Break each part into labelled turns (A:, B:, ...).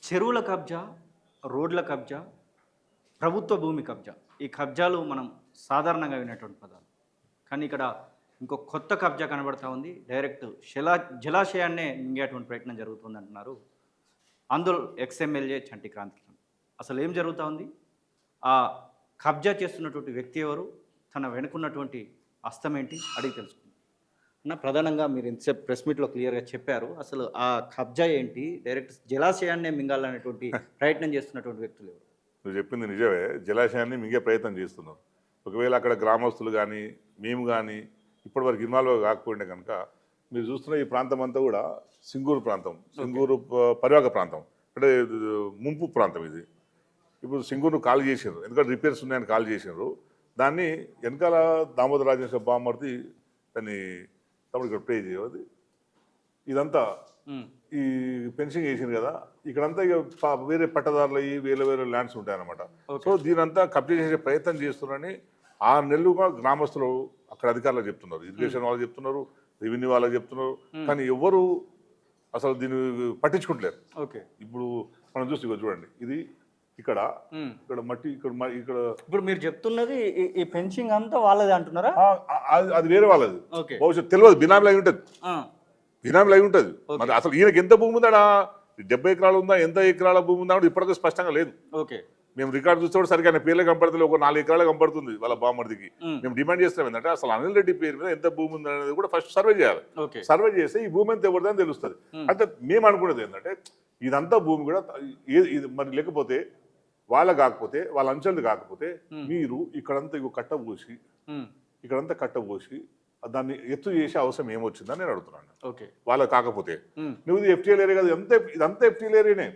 A: చెరువుల కబ్జా, రోడ్ల కబ్జా, ప్రభుత్వ భూమి కబ్జా. ఈ కబ్జాలు మనం సాధారణంగా వినేటువంటి పదాలు. కానీ ఇక్కడ ఇంకో కొత్త కబ్జా కనబడతా ఉంది. డైరెక్ట్ జలాశయాన్నే మింగేటువంటి ప్రయత్నం జరుగుతుందంటున్నారు ఆందోళ్ ఎక్స్ఎమ్మెల్యే చంటి క్రాంతికిరణ్. అసలు ఏం జరుగుతూ ఉంది? ఆ కబ్జా చేస్తున్నటువంటి వ్యక్తి ఎవరు? తన వెనుకున్నటువంటి హస్తం ఏంటి? అడిగి తెలుసుకుందాం. అన్న, ప్రధానంగా మీరు ఇంతసేపు ప్రెస్ మీట్లో క్లియర్గా చెప్పారు. అసలు ఆ కబ్జా ఏంటి? డైరెక్ట్ జలాశయాన్నే మింగాలనేటువంటి ప్రయత్నం చేస్తున్నటువంటి వ్యక్తులు ఎవరు?
B: నువ్వు చెప్పింది నిజమే. జలాశయాన్ని మింగే ప్రయత్నం చేస్తున్నాం. ఒకవేళ అక్కడ గ్రామస్తులు కానీ మేము కానీ ఇప్పటివరకు ఇన్వాల్వ్ కాకపోయిండే కనుక మీరు చూస్తున్న ఈ ప్రాంతం అంతా కూడా సింగూరు ప్రాంతం, సింగూరు పరివాహక ప్రాంతం, అంటే ముంపు ప్రాంతం ఇది. ఇప్పుడు సింగూరును కాల్ చేసారు, ఎందుకంటే రిపేర్స్ ఉన్నాయని కాల్ చేసారు. దాన్ని వెనకాల దామోదర రాజేశ్వర బామ్మర్ది దాన్ని తమ్ముడు ఇక్కడ ప్లే చేయదు. ఇదంతా ఈ ఫెన్సింగ్ వేసింది కదా, ఇక్కడంతా ఇక వేరే పట్టదారులు అయ్యి వేరే వేరే ల్యాండ్స్ ఉంటాయన్నమాట. సో దీనంతా కబ్జా చేసే ప్రయత్నం చేస్తున్నారని 6 నెలలుగా గ్రామస్తులు అక్కడ అధికారులు చెప్తున్నారు, ఇరిగేషన్ వాళ్ళకి చెప్తున్నారు, రెవెన్యూ వాళ్ళకి చెప్తున్నారు. కానీ ఎవరు అసలు దీన్ని పట్టించుకుంటలేరు.
A: ఓకే,
B: ఇప్పుడు మనం చూసి చూడండి, ఇది ఇక్కడ ఇక్కడ మట్టి ఇక్కడ
A: ఇప్పుడు మీరు చెప్తున్నది ఈ ఫెన్సింగ్ అంతా వాళ్ళది అంటున్నారా?
B: అది వేరే వాళ్ళది. భవిష్యత్తు తెలియదు, బినామీ అయి ఉంటుంది, బినామీ అయి ఉంటుంది. మరి అసలు ఈయనకి ఎంత భూమి ఉందా? 70 ఎకరాలు ఉందా, ఎంత ఎకరాల భూమి ఉందా కూడా ఇప్పటికీ స్పష్టంగా లేదు.
A: ఓకే,
B: మేము రికార్డు చూస్తే సరిగ్గా ఆయన పేర్లే కనపడుతుంది. ఒక 4 ఎకరాలు కనపడుతుంది వాళ్ళ బామ్మడికి. మేము డిమాండ్ చేస్తాం ఏంటంటే అసలు అనిల్ రెడ్డి పేరు మీద ఎంత భూమి ఉంది అనేది కూడా ఫస్ట్ సర్వే చేయాలి. సర్వే చేస్తే ఈ భూమి ఎంత ఎవరిదని తెలుస్తుంది. అంటే మేము అనుకునేది ఏంటంటే ఇదంతా భూమి కూడా మరి లేకపోతే వాళ్ళ కాకపోతే వాళ్ళ అంచెలు కాకపోతే మీరు ఇక్కడంతా కట్టబోసి ఇక్కడంతా కట్టబోసి దాన్ని ఎత్తు చేసే అవసరం ఏమొచ్చిందని నేను అడుగుతున్నాను. వాళ్ళకి కాకపోతే నువ్వు ఇది ఎఫ్టీఎల్ ఏరియా కదా, ఇదంతా ఎఫ్టీఎల్ ఏరియానే.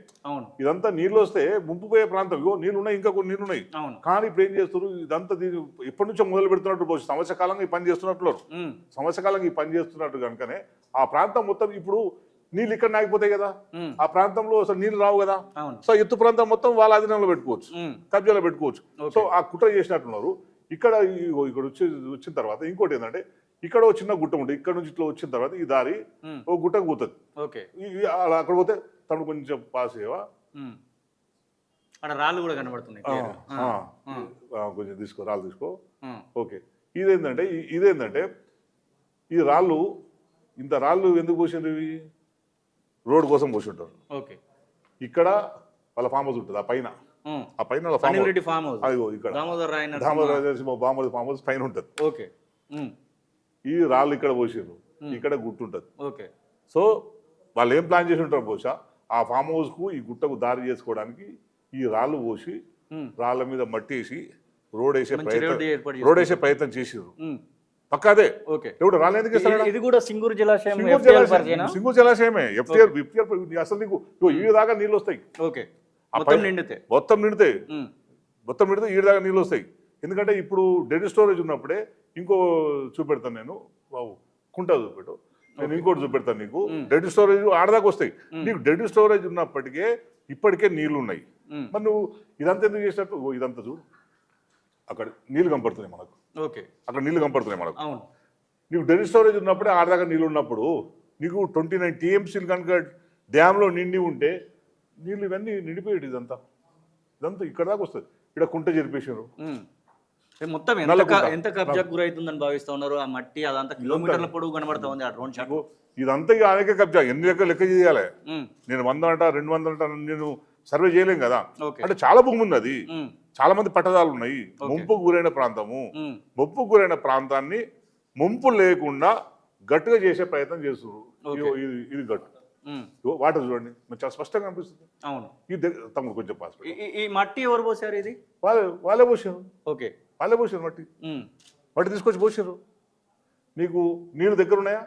B: ఇదంతా నీళ్ళు వస్తే ముంపు పోయే ప్రాంతం. ఇగో నీళ్ళు ఉన్నాయి, ఇంకా కొన్ని నీళ్ళు ఉన్నాయి. కానీ ఇప్పుడు ఏం చేస్తారు, ఇదంతా ఎప్పటి నుంచో మొదలు పెడుతున్నట్టు పోసి సంవత్సర కాలంగా ఈ పని చేస్తున్నట్లు, సంవత్సర కాలంగా ఈ పని చేస్తున్నట్టు కనుకనే ఆ ప్రాంతం మొత్తం ఇప్పుడు నీళ్ళు ఇక్కడ ఆగిపోతాయి కదా, ఆ ప్రాంతంలో అసలు నీళ్ళు రావు కదా. సో ఎత్తు ప్రాంతం మొత్తం వాళ్ళ ఆధీనంలో పెట్టుకోవచ్చు, కబ్జాలో పెట్టుకోవచ్చు. సో ఆ కుట్ర చేసినట్టున్నారు. ఇక్కడ వచ్చిన తర్వాత ఇంకోటి ఏంటంటే ఇక్కడ ఒక చిన్న గుట్ట ఉంటుంది, ఇక్కడ నుంచి ఇట్లా వచ్చిన తర్వాత ఈ దారి ఒక గుట్టకు పోతుంది. అక్కడ పోతే తను కొంచెం పాస్ అయ్యేవా,
A: రాళ్ళు కూడా కనబడుతున్నాయి,
B: కొంచెం తీసుకో, రాళ్ళు తీసుకో. ఓకే, ఇదేంటంటే ఈ రాళ్ళు, ఇంత రాళ్ళు ఎందుకు పోసిండ్రు? ఇవి రోడ్ కోసం పోసి ఉంటారు. ఇక్కడ వాళ్ళ ఫామ్ హౌస్ ఉంటుంది, ఆ పైన అదిగో ఇక్కడ దామోదర బామ్మడి ఫామ్ హౌస్ పైన ఉంటుంది. ఈ రాళ్ళు ఇక్కడ పోసారు, ఇక్కడ గుట్ట ఉంటుంది. సో వాళ్ళు ఏం ప్లాన్ చేసి ఉంటారు బహుశా ఆ ఫామ్ హౌస్ కు ఈ గుట్టకు దారి చేసుకోవడానికి ఈ రాళ్ళు పోసి రాళ్ళ మీద మట్టేసి రోడ్ వేసే ప్రయత్నం చేసారు. పక్కా అదే. ఇప్పుడు రాళ్ళు ఎందుకు ఇస్తారు?
A: ఇది కూడా సింగూరు జలాశయం,
B: సింగూరు జలాశయమే. ఎఫ్టీఆర్ అసలు నీకు ఈ దాకా నీళ్ళు వస్తాయి, మొత్తం నిండితే ఈ దాకా నీళ్ళు వస్తాయి. ఎందుకంటే ఇప్పుడు డెడ్ స్టోరేజ్ ఉన్నప్పుడే ఇంకో చూపెడతాను నేను, బాబు కుంటా చూపెట్టు, నేను ఇంకోటి చూపెడతాను నీకు. డెడ్ స్టోరేజ్ ఆడదాకా వస్తాయి. నీకు డెడ్ స్టోరేజ్ ఉన్నప్పటికే ఇప్పటికే నీళ్లు ఉన్నాయి. మరి నువ్వు ఇదంతా ఎందుకు చేసినట్టు? ఇదంతా చూడు, అక్కడ నీళ్లు కనపడుతున్నాయి మనకు, అక్కడ నీళ్లు కనపడుతున్నాయి మనకు. నీకు డెడ్ స్టోరేజ్ ఉన్నప్పుడే ఆడదాకా నీళ్ళు ఉన్నప్పుడు నీకు 29 టీఎంసీలు కనుక డ్యామ్లో నిండి ఉంటే నీళ్ళు ఇవన్నీ నిండిపోయేది. ఇదంతా ఇక్కడ దాకా వస్తుంది. ఇక్కడ కుంట జరిపేసారు.
A: మొత్తం ఎంత కబ్జాకు గురైతుందని భావిస్తా ఉన్నారు? ఆ మట్టి అదంతా కిలోమీటర్ల పొడుగు కనబడతా ఉంది ఆ డ్రోన్ షాట్.
B: ఇదంతా అనేక కబ్జా. ఎన్ని లెక్క చేయాలి? నేను 100 అంట 200 అంట నేను సర్వే చేయలేం కదా. అంటే చాలా భూమి ఉంది, అది చాలా మంది పట్టదారులు ఉన్నాయి. ముంపుకు గురైన ప్రాంతము, ముంపుకు గురైన ప్రాంతాన్ని ముంపు లేకుండా గట్టుగా చేసే ప్రయత్నం చేస్తున్నారు. ఇది గట్టు వాటర్ చూడండి, చాలా స్పష్టంగా కనిపిస్తుంది. ఇది తమ్ముడు కొంచెం పాస్.
A: ఈ మట్టి ఎవరు పోసారు? ఇది
B: వాళ్ళే పోసారు. వాళ్ళే పోసారు మట్టి తీసుకొచ్చి పోసారు. నీకు నీళ్ళు దగ్గర ఉన్నాయా?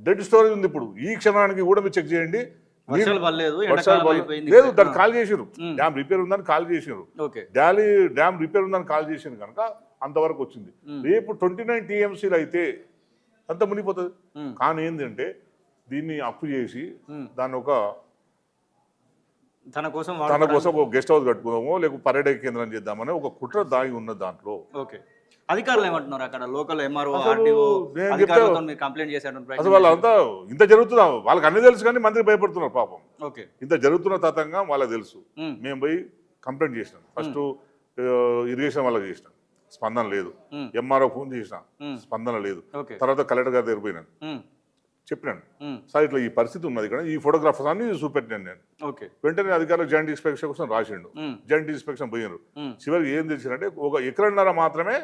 B: డెడ్ స్టోరేజ్ ఉంది. ఇప్పుడు ఈ క్షణానికి కూడా మీరు చెక్ చేయండి, లేదు దాన్ని కాల్ చేసారు. డ్యామ్ రిపేర్ ఉందని కాల్ చేసారు. డ్యామ్ రిపేర్ ఉందని కాల్ చేసారు కనుక అంతవరకు వచ్చింది. రేపు 29 టీఎంసీలు అయితే అంత మునిగిపోతుంది. కానీ ఏంటంటే దీన్ని అప్పు చేసి దాన్ని తన కోసం ఒక గెస్ట్ హౌస్ కట్టుకుందామో లేకపోతే పర్యాటక కేంద్రం చేద్దామని ఒక కుట్ర దాగి ఉన్న దాంట్లో
A: అధికారులు ఏమంటున్నారు అక్కడ లోకల్ ఎంఆర్ఓ
B: అసలు
A: ఆర్డీఓ
B: నేను
A: అధికారులతో మీరు కంప్లైంట్
B: అసలు వాళ్ళంతా ఇంత జరుగుతున్నా వాళ్ళకి అన్ని తెలుసు కానీ మంత్రి భయపడుతున్నారు పాపం.
A: ఓకే
B: ఇంత జరుగుతున్న తతంగా వాళ్ళకి తెలుసు. మేము పోయి కంప్లైంట్ చేసినాం. ఫస్ట్ ఇరిగేషన్ వాళ్ళకి చేసినాం, స్పందన లేదు. ఎంఆర్ఓ ఫోన్ చేసినా, స్పందన లేదు. తర్వాత కలెక్టర్ గారి దగ్గర పోయినాను, చెప్పినాను సార్ ఇట్లా ఈ పరిస్థితి ఉన్నది ఇక్కడ, ఈ ఫోటోగ్రాఫర్స్ అన్ని చూపెట్టినాను నేను. వెంటనే అధికారులు జాయింట్ ఇన్స్పెక్షన్ కోసం రాసిండు, జాయింట్ ఇన్స్పెక్షన్ పోయినారు. చివరికి ఏం తెలిసిందంటే 1 ఎకరన్నర మాత్రమే.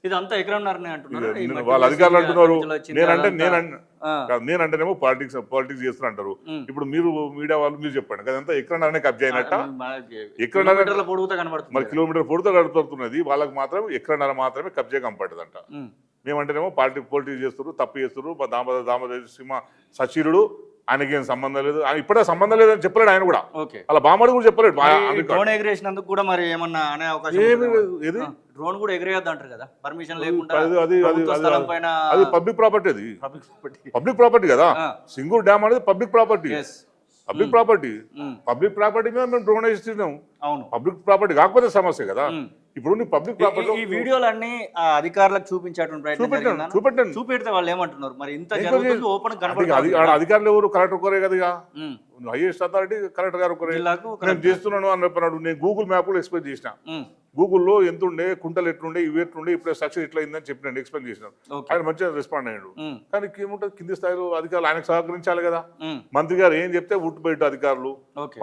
A: ఇదంతా ఎకరన్నరనే అంటున్నారు
B: వాళ్ళ అధికారులు అంటున్నారు. నేనంటేనేమో పాలిటిక్స్ చేస్తున్నా అంటారు. ఇప్పుడు మీరు మీడియా వాళ్ళు మీరు చెప్పండి అదంతా ఎకరన్నరనే కబ్జా అయినట్ట. ఎకరన్నర
A: పొడుగుతా కనబడుతుంది,
B: మరి కిలోమీటర్ పొడుగుతా కనబడుతున్నది. వాళ్ళకి మాత్రం ఎకరన్నర మాత్రమే కబ్జా కనపడదంట. మేమంటేనేమో పాలిటిక్స్ చేస్తున్నారు, తప్పు చేస్తున్నారు. దామోదర సింహ సచిరుడు, ఆయనకి ఏం సంబంధం లేదు, ఆయన ఇప్పుడే సంబంధం లేదని చెప్పలేడు ఆయన కూడా. అలా బామ్మడి కూడా చెప్పలేడు.
A: డ్రోన్ ఎగిరేసినందుకు కూడా మరి ఏమన్నా అనే అవకాశం, డ్రోన్ కూడా ఎగిరేయద్దు అంటారు కదా పర్మిషన్ లేకుండా.
B: అది పబ్లిక్ ప్రాపర్టీ, అది పబ్లిక్ ప్రాపర్టీ కదా. సింగూరు డ్యామ్ అనేది పబ్లిక్ ప్రాపర్టీ. పబ్లిక్ ప్రాపర్టీ మీద మేము డ్రోన్ వేస్తున్నాం.
A: అవును,
B: పబ్లిక్ ప్రాపర్టీ కాకపోతే సమస్య కదా. ఇప్పుడు పబ్లిక్ ప్రాపర్టీ
A: ఈ వీడియోలన్నీ అధికారులకు చూపించేటువంటి చూపెడితే వాళ్ళు ఏమంటున్నారు మరి ఇంత జరుగుతుంది ఓపెన్ కనబడుతుంది.
B: అధికారులు ఎవరు? కలెక్టర్ కోరే కదా, హైయెస్ట్ అథారిటీ కలెక్టర్ గారు కోరే. నేను చేస్తున్నాను అని చెప్పినాడు. నేను గూగుల్ మ్యాప్ లో ఎక్స్ప్లెయిన్ చేసిన, గూగుల్లో ఎంత ఉండే, కుంటలు ఎట్లుండే, ఇవి ఎట్లుండే, ఇప్పుడు స్ట్రక్చర్ ఇట్లా అయిందని చెప్పి ఎక్స్ప్లెయిన్ చేసినాను. ఆయన మంచిగా రెస్పాండ్ అయ్యాడు. కానీ ఏముంటుంది, కింది స్థాయిలో అధికారులు ఆయనకు సహకరించాలి కదా. మంత్రి గారు ఏం చెప్తే ఉట్టు బయట అధికారులు,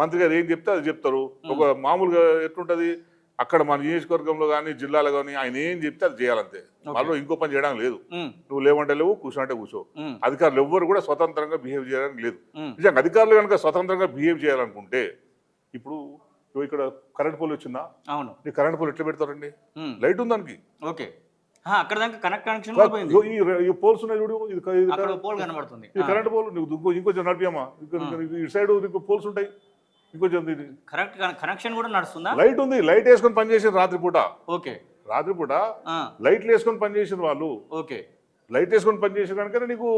B: మంత్రి గారు ఏం చెప్తే అది చెప్తారు. ఒక మామూలుగా ఎట్లుంటది అక్కడ మన నియోజకవర్గంలో కానీ జిల్లాలో కానీ ఆయన ఏం చెప్తే అది చేయాలంతే. వాళ్ళు ఇంకో పని చేయడానికి లేదు. నువ్వు లేవంటే లేవు, కూర్చోంటే కూర్చో. అధికారులు ఎవ్వరు కూడా స్వతంత్రంగా బిహేవ్ చేయడానికి లేదు. నిజంగా అధికారులు కనుక స్వతంత్రంగా బిహేవ్ చేయాలనుకుంటే, ఇప్పుడు ఇక్కడ కరెంట్ పోల్ వచ్చిందా?
A: అవును,
B: నీ కరెంట్ పోల్ ఎట్లా పెడతారండి? లైట్ ఉంది దానికి.
A: ఓకే, అక్కడ దాకా కనెక్షన్
B: ఈ పోల్స్ ఉన్నాయి చూడు, ఇది
A: పోల్ కనబడుతుంది.
B: ఈ కరెంట్ పోల్ నువ్వు ఇంకొంచెం నడిపామా, ఇటు సైడ్ ఇంకో పోల్స్ ఉంటాయి, ఇంకొంచెం
A: కనెక్షన్ కూడా నడుస్తుందా?
B: లైట్ ఉంది, లైట్ వేసుకొని పనిచేసారు రాత్రిపూట.
A: ఓకే,
B: రాత్రిపూట లైట్లు వేసుకొని పనిచేసిన వాళ్ళు.
A: ఓకే,
B: లైట్ వేసుకొని పనిచేసిన కనుక నీకు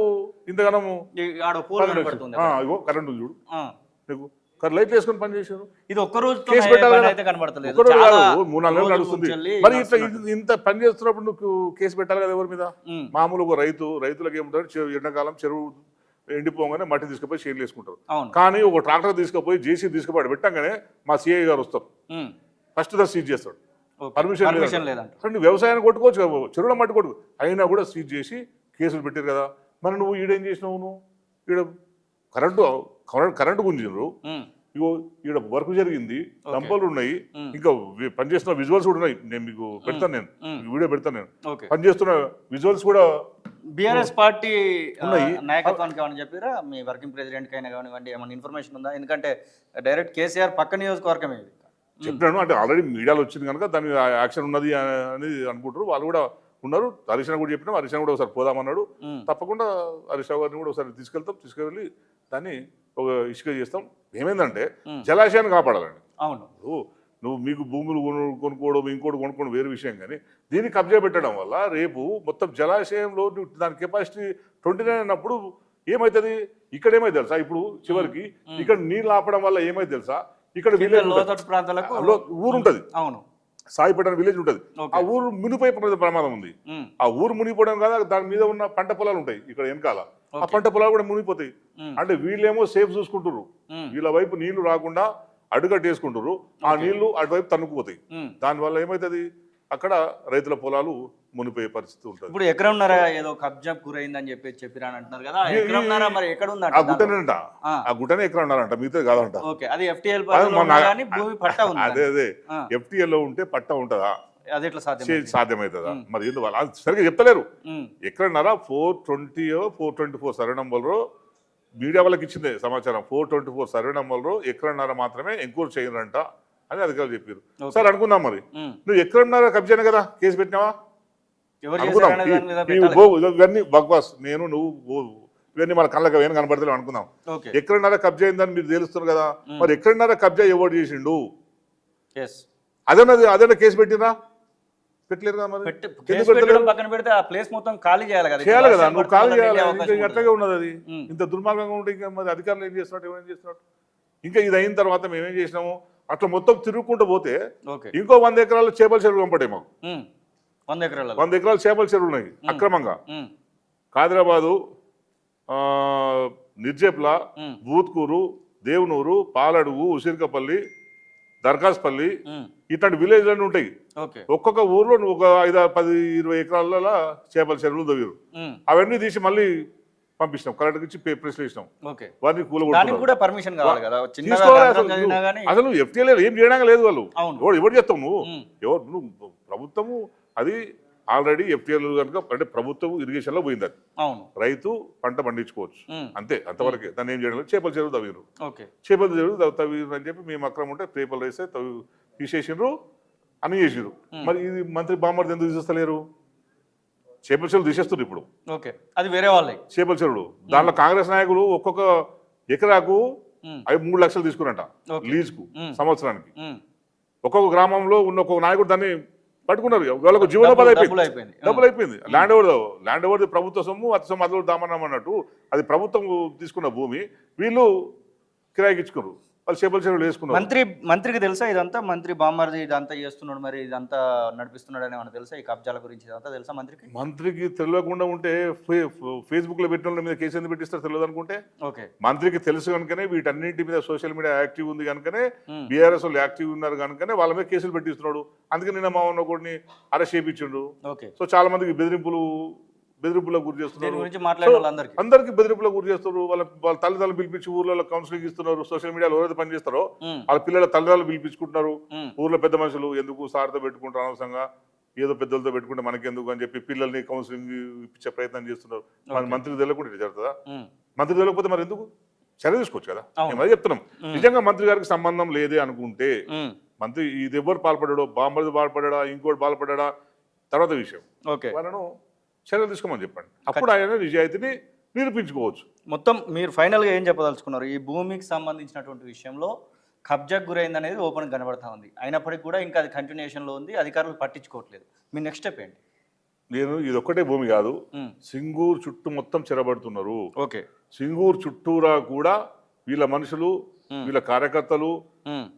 B: ఇంతగానము కరెంట్ ఉంది చూడు, నీకు లైట్ వేసుకొని పనిచేసారు.
A: ఇది ఒక్క రోజు
B: కేసు పెట్టాలి, 3-4 నెలలు నడుస్తుంది. మరి ఇట్లా ఇంత పని చేస్తున్నప్పుడు నువ్వు కేసు పెట్టాలి కదా ఎవరి మీద? మామూలు ఒక రైతులకు ఏముంటారు, ఎండాకాలం చెరువు ఎండిపోగానే మట్టి తీసుకుపోయి షేర్లు వేసుకుంటారు. కానీ ఒక ట్రాక్టర్ తీసుకుపోయి జేసీ తీసుకుపోయి పెట్టంగానే మా సిఐ గారు వస్తారు, ఫస్ట్ సీజ్ చేస్తాడు. పర్మిషన్ లేదంటే వ్యవసాయాన్ని కొట్టుకోవచ్చు, చెరువుల మట్టి కొట్టుకో, అయినా కూడా సీజ్ చేసి కేసులు పెట్టారు కదా. మరి నువ్వు ఈడేం చేసినావు? నువ్వు ఈడ కరెంటు గుంజిరు, ఇగో ఈడ వర్క్ జరిగింది, దంపలు ఉన్నాయి, ఇంకా పనిచేస్తున్న విజువల్స్ కూడా ఉన్నాయి. నేను మీకు పెడతాను, నేను వీడియో పెడతాను. నేను పనిచేస్తున్న విజువల్స్ కూడా
A: బీఆర్ఎస్ పార్టీ నాయకత్వానికి ఏమని చెప్పారా? మీ వర్కింగ్ ప్రెసిడెంట్ అయినా కానివ్వండి, ఏమైనా ఇన్ఫర్మేషన్ ఉందా? ఎందుకంటే డైరెక్ట్ కేసీఆర్ పక్క నియోజకవర్గం ఇది
B: చెప్పాను. అంటే ఆల్రెడీ మీడియాలో వచ్చింది కనుక దాని యాక్షన్ ఉన్నది అనేది అనుకుంటారు. వాళ్ళు కూడా ఉన్నారు. హరీష్ రావు కూడా చెప్పినాం, హరీష్ రావు కూడా ఒకసారి పోదామన్నాడు. తప్పకుండా హరీష్ రావు గారిని కూడా ఒకసారి తీసుకెళ్ళి దాన్ని ఒక ఇసుక చేస్తాం. ఏమైందంటే జలాశయాన్ని కాపాడాలండి.
A: అవును,
B: నువ్వు మీకు భూములు కొనుక్కోవడం, ఇంకోటి కొనుక్కోవడం వేరే విషయం, కానీ దీన్ని కబ్జా పెట్టడం వల్ల రేపు మొత్తం జలాశయంలో దాని కెపాసిటీ 29 అన్నప్పుడు ఏమవుతుంది? ఇక్కడ ఏమైతే తెలుసా, ఇప్పుడు చివరికి ఇక్కడ నీళ్ళు ఆపడం వల్ల ఏమైతే తెలుసా, ఇక్కడ ఊరు ఉంటుంది, సాయిపేట విలేజ్ ఉంటుంది, ఆ ఊరు మునిగిపోయే ప్రమాదం ఉంది. ఆ ఊరు మునిగిపోవడం కదా, దాని మీద ఉన్న పంట పొలాలు ఉంటాయి ఇక్కడ వెనకాల, ఆ పంట పొలాలు కూడా మునిగిపోతాయి. అంటే వీళ్ళేమో సేఫ్ చూసుకుంటారు, వీళ్ళ వైపు నీళ్లు రాకుండా అడుగట్టేసుకుంటారు, ఆ నీళ్లు అటువైపు తన్నుకుపోతాయి. దానివల్ల ఏమవుతుంది, అక్కడ రైతుల పొలాలు మునిపోయే పరిస్థితి ఉంటుంది.
A: ఇప్పుడు ఎకరంన్నర ఏదో కబ్జా గురైందని చెప్పిరా అంటున్నారు కదా, ఎకరంన్నర మరి ఎక్కడ ఉందంట?
B: ఆ గుట్టనేంట, ఆ గుట్టనే ఎకరంన్నర మిగతా కాదంట.
A: అది FTL భూమి పట్టా ఉంది.
B: అదే FTL లో ఉంటే పట్టా ఉంటుందా?
A: అది ఎట్లా
B: సాధ్యమవుతుందా? మరి ఎందుకు వాళ్ళు సరిగ్గా చెప్తలేరు. ఎకరన్నర 420 424 సర్వే నంబర్లో మీడియా వాళ్ళకి ఇచ్చింది సమాచారం. 424 సర్వే నంబర్లో ఎకరన్నర మాత్రమే ఎంక్వైరీ చేయరంట అని అధికారులు చెప్పారు. సరే అనుకుందాం, మరి నువ్వు ఎకరన్నర కబ్జానే కదా కేసు పెట్టినావా? ఇవన్నీ బక్వాస్, నేను నువ్వు ఇవన్నీ మన కళ్ళకి ఏం కనబడతలేవు అనుకుందాం. ఎకరన్నర కబ్జా అయిందని మీరు తెలుస్తున్నారు కదా, మరి ఎకరన్నర కబ్జా ఎవరు చేసిండు? అదేనా కేసు పెట్టినా? పెట్టలేరు కదా. మరి చేయాలి కదా, నువ్వు ఖాళీ చేయాలి. ఇంకా ఎట్లాగే ఉన్నది అది, ఇంత దుర్మార్గంగా ఉంటే ఇంకా మరి అధికారులు ఏం చేస్తున్నట్టు, ఏమేం చేస్తున్నట్టు. ఇంకా ఇది అయిన తర్వాత మేమేం చేసినాము, అట్లా మొత్తం తిరుగుకుంటూ పోతే ఇంకో 100 ఎకరాలు చేపల చెరువు పంపడే మాకు.
A: 100 ఎకరాలు
B: 100 ఎకరాలు చేపల చెరువులు ఉన్నాయి అక్రమంగా. కాదిరాబాదు, నిర్జేప్ల, బూత్కూరు, దేవునూరు, పాలడుగు, ఉసిరికపల్లి, దర్గాస్పల్లి ఇట్లాంటి విలేజ్లన్నీ ఉంటాయి. ఒక్కొక్క ఊర్లో ఒక 5, 10, 20 ఎకరాల చేపల చెరువులు తవ్వారు. అవన్నీ తీసి మళ్ళీ పంపిస్తాం, కలెక్టర్కి ఇచ్చి ప్రెస్ వేసినాం. వారిని అసలు ఎఫ్టీఎల్ ఏం చేయడానికి లేదు. వాళ్ళు ఎవరు చేస్తావు నువ్వు ప్రభుత్వము అది ఆల్రెడీ ఎఫ్టీఎల్ కనుక అంటే ప్రభుత్వం ఇరిగేషన్ లో పోయింది. అది రైతు పంట పండించుకోవచ్చు అంతే, అంతవరకే. దాన్ని ఏం చేయడం. చేపల చెరువు తవ్వీరు, చేపల చెరువు తవ్వీరు అని చెప్పి మేము అక్రమం ఉంటే పేపర్లు వేస్తే తీసేసిండ్రు, అని చేసిర్రు. మరి ఇది మంత్రి బామ్మర్ది ఎందుకు తీసేస్తలేరు? చేపల చెరువు తీసేస్తున్నారు ఇప్పుడు.
A: అది వేరే వాళ్ళే
B: చేపల చెరువులు. దాంట్లో కాంగ్రెస్ నాయకులు ఒక్కొక్క ఎకరాకు 3 లక్షలు తీసుకున్నట లీజుకు సంవత్సరానికి. ఒక్కొక్క గ్రామంలో ఉన్న ఒక్కొక్క నాయకుడు దాన్ని పట్టుకున్నారు. వాళ్ళకు జీవనోపాధి అయిపోయింది, డబ్బులు అయిపోయింది. ల్యాండ్ ఓవర్ది ప్రభుత్వ సొమ్ము, అతి సొమ్ము అదొకటి దామన్నాం అన్నట్టు. అది ప్రభుత్వం తీసుకున్న భూమి, వీళ్ళు కిరాయికి ఇచ్చుకున్నారు. వాళ్ళు చేపల చెరువులు వేసుకున్నారు.
A: మంత్రికి తెలుసా ఇదంతా? మంత్రి బామ్మర్ది ఇదంతా చేస్తున్నాడు, మరి ఇదంతా నడిపిస్తున్నాడు అని ఏమన్నా తెలుసా? ఈ కబ్జాల గురించి ఇదంతా తెలుసా మంత్రికి?
B: తెలియకుండా ఉంటే ఫేస్బుక్ లో పెట్టిన మీద కేసు ఎందుకు పెట్టిస్తారు? తెలియదు అనుకుంటే. మంత్రికి తెలుసు కనుకనే వీటన్నింటి మీద సోషల్ మీడియా యాక్టివ్ ఉంది కనుకనే, బీఆర్ఎస్ వాళ్ళు యాక్టివ్ ఉన్నారు కనుకనే వాళ్ళ మీద కేసులు పెట్టిస్తున్నాడు. అందుకే నిన్న మా ఉన్న ఒకటిని అరెస్ట్ చేయించిండు. సో చాలా మందికి బెదిరింపులకు గురి చేస్తున్నారు, అందరికి బెదిరింపులకు గురి చేస్తున్నారు. వాళ్ళ తల్లిదండ్రులు పిలిపించి ఊర్లలో కౌన్సిలింగ్ ఇస్తున్నారు. సోషల్ మీడియాలో ఎవరైతే పని చేస్తారో వాళ్ళ పిల్లల తల్లిదండ్రులు పిలిపించుకుంటున్నారు. ఊర్లో పెద్ద మనుషులు ఎందుకు సార్తో పెట్టుకుంటారు, అనవసరంగా ఏదో పెద్దలతో పెట్టుకుంటే మనకెందుకు అని చెప్పి పిల్లల్ని కౌన్సిలింగ్ ఇప్పించే ప్రయత్నం చేస్తున్నారు. మంత్రికి తెలియకుండా జరుగుతుందా? మంత్రి తెలియకపోతే మరి ఎందుకు చర్య తీసుకోవచ్చు కదా. మేము అదే చెప్తున్నాం. నిజంగా మంత్రి గారికి సంబంధం లేదే అనుకుంటే, మంత్రి ఇది ఎవరు పాల్పడాడో, బాంబర్ది పాల్పడా, ఇంకోటి పాల్పడా తర్వాత విషయం, వాళ్ళను చర్యలు తీసుకోమని చెప్పండి. అప్పుడు ఆయన నిజాయితీని నిరూపించుకోవచ్చు.
A: మొత్తం మీరు ఫైనల్గా ఏం చెప్పదలుచుకున్నారు? ఈ భూమికి సంబంధించినటువంటి విషయంలో కబ్జాకు గురైంది అనేది ఓపెన్ కనబడతా ఉంది, అయినప్పటికీ కూడా ఇంకా అది కంటిన్యూషన్లో ఉంది, అధికారులు పట్టించుకోవట్లేదు. మీ నెక్స్ట్ స్టెప్ ఏంటి?
B: నేను ఇది ఒక్కటే భూమి కాదు, సింగూరు చుట్టూ మొత్తం చెరబడుతున్నారు. సింగూరు చుట్టూరా కూడా వీళ్ళ మనుషులు, వీళ్ళ కార్యకర్తలు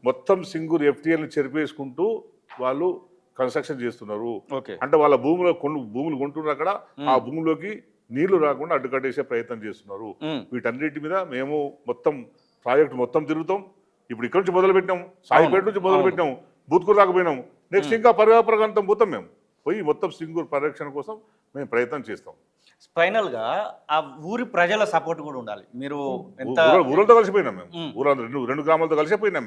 B: మొత్తం సింగూరు ఎఫ్టీఎల్ని చెరిపేసుకుంటూ వాళ్ళు కన్స్ట్రక్షన్ చేస్తున్నారు. అంటే వాళ్ళ భూములు కొంటున్నారు. అక్కడ ఆ భూమిలోకి నీళ్లు రాకుండా అడ్డుకట్టేసే ప్రయత్నం చేస్తున్నారు. వీటన్నిటి మీద మేము మొత్తం ప్రాజెక్ట్ మొత్తం తిరుగుతాం. ఇప్పుడు ఇక్కడ నుంచి మొదలు పెట్టినాం, సాయిపేట నుంచి మొదలు పెట్టినాం, బూత్కూరు రాకపోయినాం. నెక్స్ట్ ఇంకా పర్యాపరాంతం పోతాం. మేము పోయి మొత్తం సింగూరు పరిరక్షణ కోసం మేము ప్రయత్నం చేస్తాం.
A: ఫైనల్గా ఆ ఊరి ప్రజల సపోర్ట్ కూడా ఉండాలి. మీరు
B: ఊళ్ళతో కలిసిపోయినాం. మేము ఊళ్ళో రెండు గ్రామాలతో కలిసిపోయినాం.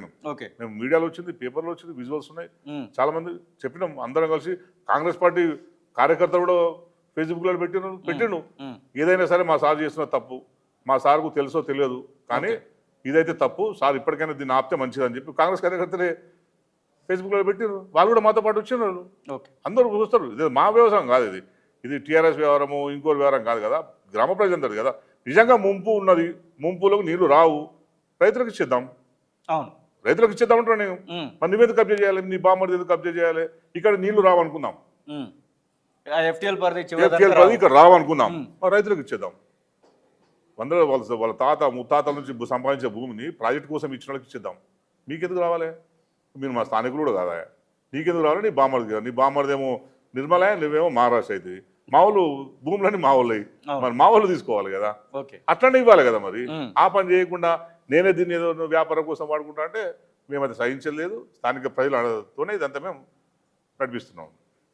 B: మేము మీడియాలో వచ్చింది, పేపర్లో వచ్చింది, విజువల్స్ ఉన్నాయి. చాలా మంది చెప్పినాం. అందరం కలిసి కాంగ్రెస్ పార్టీ కార్యకర్తలు కూడా ఫేస్బుక్ లో పెట్టిండు. ఏదైనా సరే మా సార్ చేస్తున్న తప్పు, మా సార్కు తెలుసో తెలియదు, కానీ ఇదైతే తప్పు, సార్ ఇప్పటికైనా దీన్ని ఆపితే మంచిదని చెప్పి కాంగ్రెస్ కార్యకర్తలే ఫేస్బుక్ లో పెట్టినారు. వాళ్ళు కూడా మాతో పాటు వచ్చినారు. అందరూ చూస్తారు. ఇది మా వ్యవసాయం కాదు, ఇది టీఆర్ఎస్ వ్యవహారము, ఇంకోటి వ్యవహారం కాదు కదా, గ్రామ ప్రజలందరూ కదా. నిజంగా ముంపు ఉన్నది, ముంపులోకి నీళ్లు రావు, రైతులకు ఇచ్చేద్దాం. రైతులకు ఇచ్చేద్దాం అంటున్నా నేను. మరి నువ్వెందుకు కబ్జా చేయాలి? నీ బామ్మర్ది ఎందుకు కబ్జా చేయాలి? ఇక్కడ నీళ్లు రావనుకుందాం,
A: ఎఫ్టీఎల్
B: ఇక్కడ రావనుకుందాం, రైతులకు ఇచ్చేద్దాం. వాళ్ళ తాత ముత్తాతల నుంచి సంపాదించే భూమిని ప్రాజెక్ట్ కోసం ఇచ్చిన వాళ్ళకి ఇచ్చేద్దాం. మీకెందుకు రావాలి? మీరు మా స్థానికులు కూడా కాదా? నీకెందుకు రావాలి? నీ బామ్మర్ది కదా. నీ బామ్మర్దేమో నిర్మలే, నువ్వేమో మహారాష్ట్ర అవుతుంది. మా వాళ్ళు భూములన్నీ మా వాళ్ళు, మరి మా వాళ్ళు తీసుకోవాలి కదా, అట్లనే ఇవ్వాలి కదా. మరి ఆ పని చేయకుండా నేనే దీన్ని ఏదో వ్యాపారం కోసం వాడుకుంటా అంటే మేమైతే సహించలేదు. స్థానిక ప్రజలతోనే ఇదంతా మేము నడిపిస్తున్నాం.